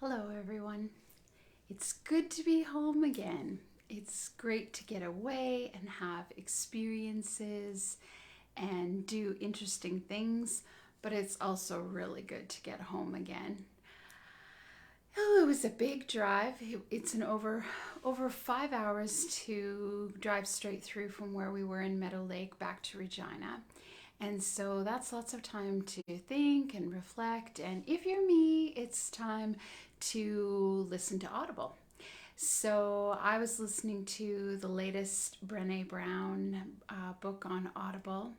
Hello, everyone. It's good to be home again. It's great to get away and have experiences and do interesting things, but it's also really good to get home again. Oh, it was a big drive. It's an over 5 hours to drive straight through from where we were in Meadow Lake back to Regina. And so that's lots of time to think and reflect. And if you're me, it's time to listen to Audible. So I was listening to the latest Brené Brown book on Audible.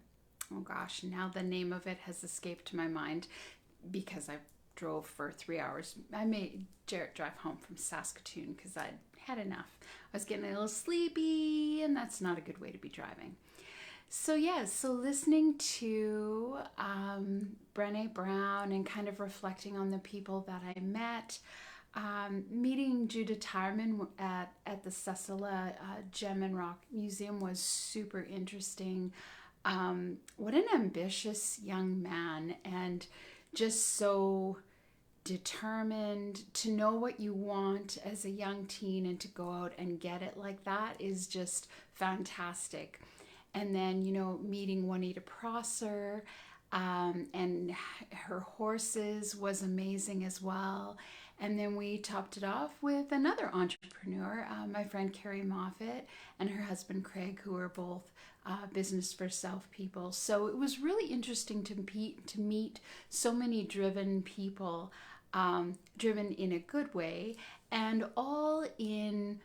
Oh gosh, now the name of it has escaped my mind because I drove for 3 hours. I made Jarrett drive home from Saskatoon because I'd had enough. I was getting a little sleepy, and that's not a good way to be driving. So listening to Brené Brown and kind of reflecting on the people that I met, meeting Judah Tyerman at the Cecila Gem and Rock Museum was super interesting. What an ambitious young man, and just so determined to know what you want as a young teen and to go out and get it like that is just fantastic. And then, meeting Juanita Prosser and her horses was amazing as well. And then we topped it off with another entrepreneur, my friend Carrie Moffat and her husband Craig, who are both business for self people. So it was really interesting to meet so many driven people, driven in a good way, and all in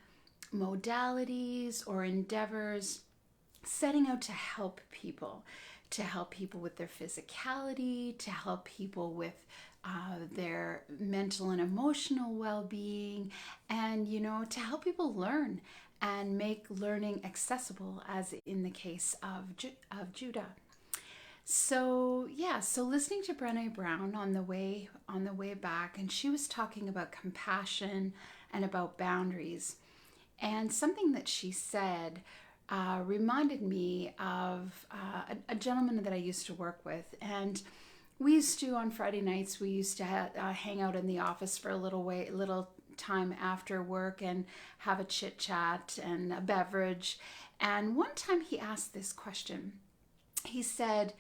modalities or endeavors setting out to help people with their physicality, to help people with their mental and emotional well-being, and to help people learn and make learning accessible, as in the case of Judah. So listening to Brené Brown on the way back, and she was talking about compassion and about boundaries, and something that she said reminded me of a gentleman that I used to work with. And we used to, on Friday nights, we used to hang out in the office for a little time after work and have a chit chat and a beverage. And one time he asked this question. He said,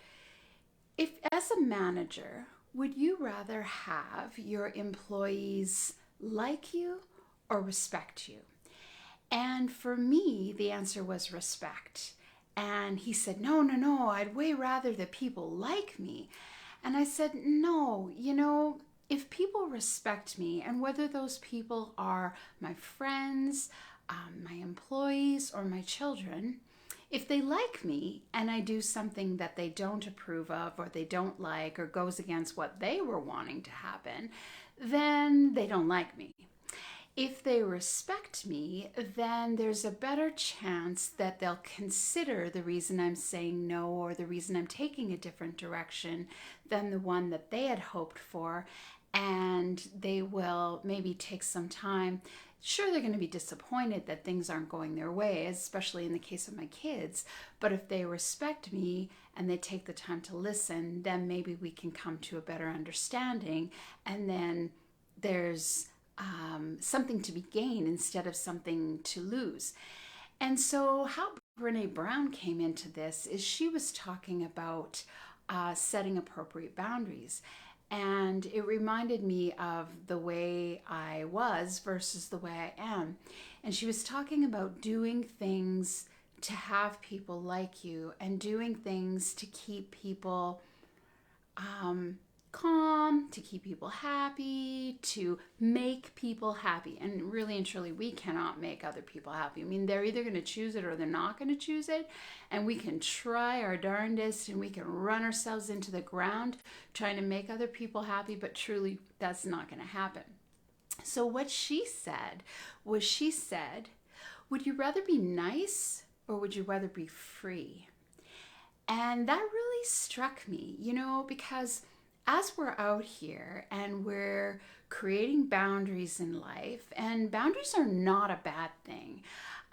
if as a manager, would you rather have your employees like you or respect you? And for me, the answer was respect. And he said, no, no, no, I'd way rather that people like me. And I said, no, if people respect me, and whether those people are my friends, my employees, or my children, if they like me and I do something that they don't approve of or they don't like or goes against what they were wanting to happen, then they don't like me. If they respect me, then there's a better chance that they'll consider the reason I'm saying no or the reason I'm taking a different direction than the one that they had hoped for. And they will maybe take some time. Sure, they're going to be disappointed that things aren't going their way, especially in the case of my kids. But if they respect me and they take the time to listen, then maybe we can come to a better understanding. And then there's something to be gained instead of something to lose. And so, how Brene Brown came into this is she was talking about setting appropriate boundaries. And it reminded me of the way I was versus the way I am. And she was talking about doing things to have people like you and doing things to keep people calm, to keep people happy, to make people happy. And really and truly, we cannot make other people happy. I mean, they're either going to choose it or they're not going to choose it. And we can try our darndest and we can run ourselves into the ground trying to make other people happy, but truly, that's not going to happen. So what she said was, would you rather be nice or would you rather be free? And that really struck me, because as we're out here and we're creating boundaries in life, and boundaries are not a bad thing,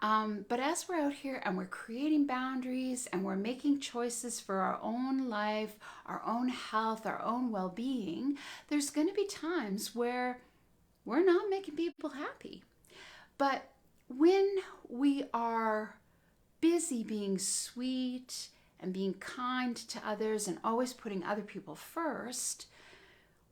but as we're out here and we're creating boundaries and we're making choices for our own life, our own health, our own well being, there's going to be times where we're not making people happy. But when we are busy being sweet and being kind to others and always putting other people first,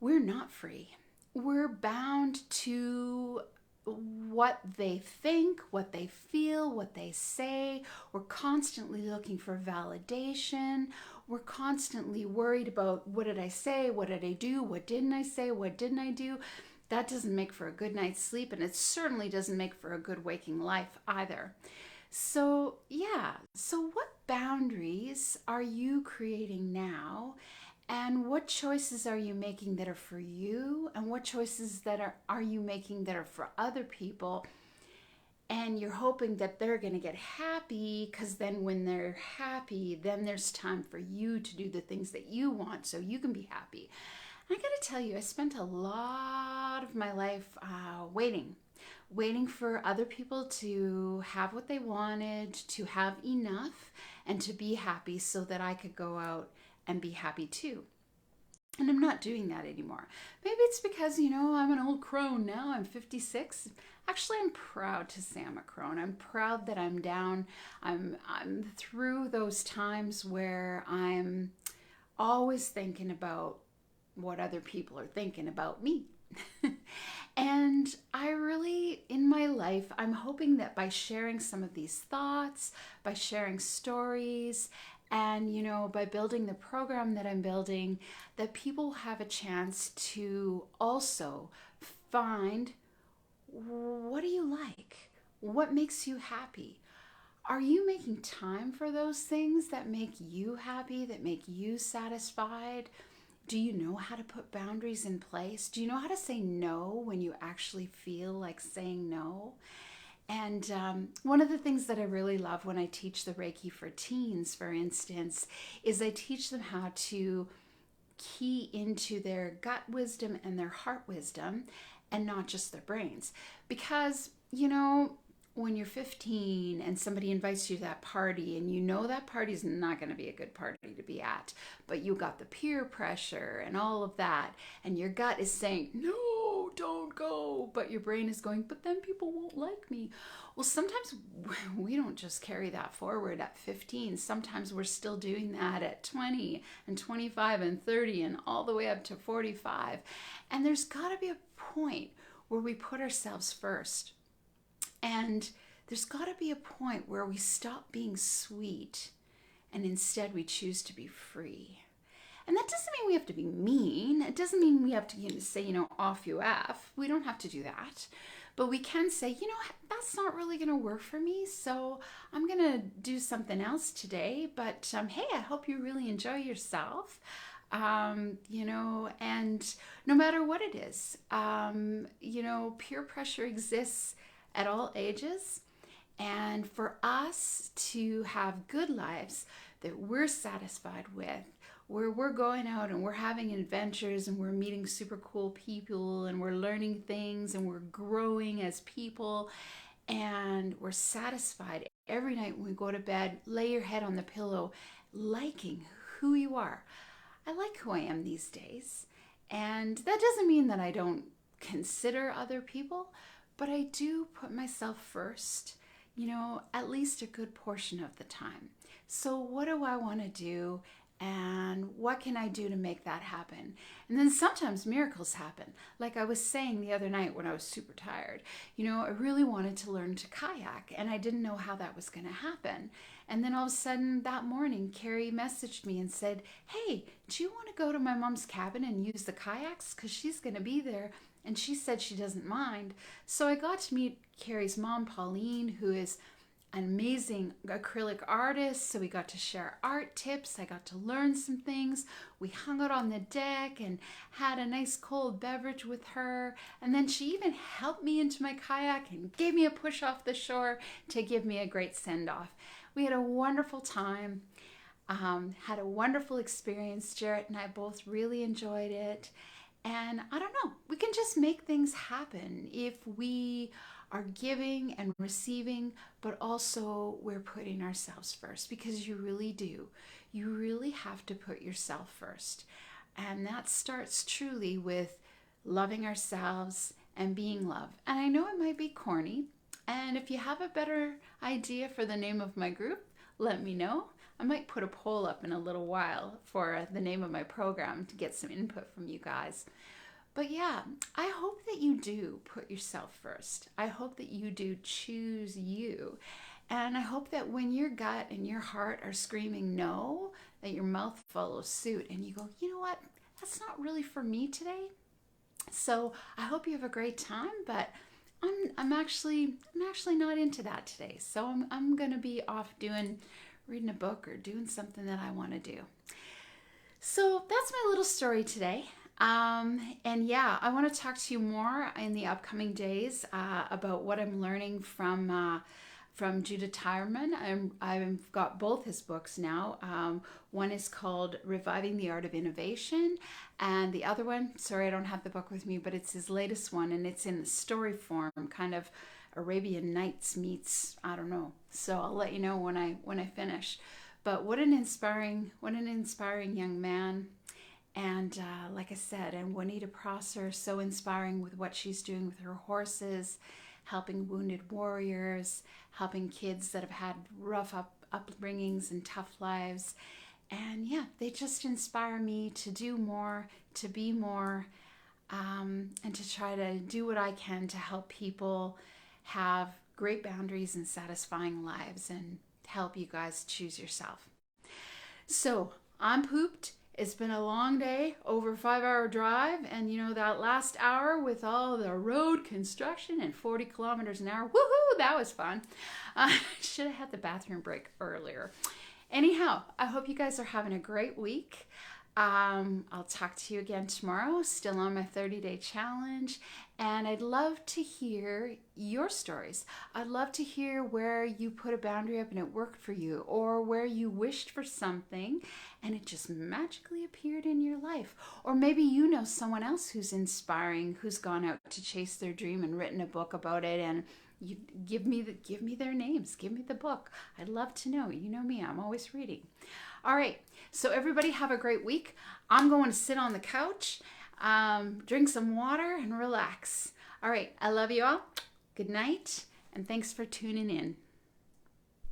we're not free. We're bound to what they think, what they feel, what they say. We're constantly looking for validation. We're constantly worried about, what did I say? What did I do? What didn't I say? What didn't I do? That doesn't make for a good night's sleep, and it certainly doesn't make for a good waking life either. So, yeah, so what boundaries are you creating now? And what choices are you making that are for you? And what choices are you making that are for other people? And you're hoping that they're going to get happy, because then when they're happy, then there's time for you to do the things that you want so you can be happy. And I got to tell you, I spent a lot of my life waiting for other people to have what they wanted, to have enough, and to be happy so that I could go out and be happy too. And I'm not doing that anymore. Maybe it's because, I'm an old crone now. I'm 56. Actually, I'm proud to say I'm a crone. I'm proud that I'm down. I'm through those times where I'm always thinking about what other people are thinking about me. And I really, in my life, I'm hoping that by sharing some of these thoughts, by sharing stories, and by building the program that I'm building, that people have a chance to also find, what do you like? What makes you happy? Are you making time for those things that make you happy, that make you satisfied? Do you know how to put boundaries in place? Do you know how to say no when you actually feel like saying no? And one of the things that I really love when I teach the Reiki for teens, for instance, is I teach them how to key into their gut wisdom and their heart wisdom and not just their brains. Because, when you're 15 and somebody invites you to that party and that party is not going to be a good party to be at, but you got the peer pressure and all of that, and your gut is saying, no, don't go, but your brain is going, but then people won't like me. Well, sometimes we don't just carry that forward at 15. Sometimes we're still doing that at 20 and 25 and 30 and all the way up to 45. And there's got to be a point where we put ourselves first. And there's got to be a point where we stop being sweet and instead we choose to be free. And that doesn't mean we have to be mean. It doesn't mean we have to say, off you F. We don't have to do that. But we can say, that's not really going to work for me. So I'm going to do something else today. But hey, I hope you really enjoy yourself. And no matter what it is, peer pressure exists at all ages. And for us to have good lives that we're satisfied with, where we're going out and we're having adventures and we're meeting super cool people and we're learning things and we're growing as people and we're satisfied every night when we go to bed, lay your head on the pillow, liking who you are. I like who I am these days. And that doesn't mean that I don't consider other people, but I do put myself first, at least a good portion of the time. So what do I want to do? And what can I do to make that happen? And then sometimes miracles happen. Like I was saying the other night when I was super tired, I really wanted to learn to kayak and I didn't know how that was going to happen. And then all of a sudden that morning, Carrie messaged me and said, hey, do you want to go to my mom's cabin and use the kayaks? Because she's going to be there. And she said she doesn't mind. So I got to meet Carrie's mom, Pauline, who is an amazing acrylic artist. So we got to share art tips. I got to learn some things. We hung out on the deck and had a nice cold beverage with her. And then she even helped me into my kayak and gave me a push off the shore to give me a great send off. We had a wonderful time. Had a wonderful experience. Jarrett and I both really enjoyed it. And I don't know, we can just make things happen if we are giving and receiving, but also we're putting ourselves first, because you really do. You really have to put yourself first. And that starts truly with loving ourselves and being love. And I know it might be corny. And if you have a better idea for the name of my group, let me know. I might put a poll up in a little while for the name of my program to get some input from you guys. But yeah, I hope that you do put yourself first. I hope that you do choose you. And I hope that when your gut and your heart are screaming no, that your mouth follows suit and you go, you know what? That's not really for me today. So I hope you have a great time, but I'm actually not into that today. So I'm gonna be off reading a book or doing something that I want to do. So that's my little story today. And yeah, I want to talk to you more in the upcoming days about what I'm learning from Judah Tyerman. I've got both his books now. One is called Reviving the Art of Innovation, and the other one, sorry, I don't have the book with me, but it's his latest one, and it's in the story form, kind of Arabian Nights meets, I don't know. So I'll let you know when I finish. But what an inspiring young man. And like I said, and Juanita Prosser, so inspiring with what she's doing with her horses, helping wounded warriors, helping kids that have had rough upbringings and tough lives. And yeah, they just inspire me to do more, to be more, and to try to do what I can to help people have great boundaries and satisfying lives and help you guys choose yourself. So I'm pooped. It's been a long day, over a 5-hour drive, and you know that last hour with all the road construction and 40 kilometers an hour, woohoo, that was fun. Should have had the bathroom break earlier. Anyhow, I hope you guys are having a great week. I'll talk to you again tomorrow, still on my 30-day challenge, and I'd love to hear your stories. I'd love to hear where you put a boundary up and it worked for you, or where you wished for something and it just magically appeared in your life. Or maybe you know someone else who's inspiring, who's gone out to chase their dream and written a book about it, and you give me their names, give me the book. I'd love to know. You know me, I'm always reading. All right, so everybody have a great week. I'm going to sit on the couch, drink some water, and relax. All right, I love you all. Good night, and thanks for tuning in.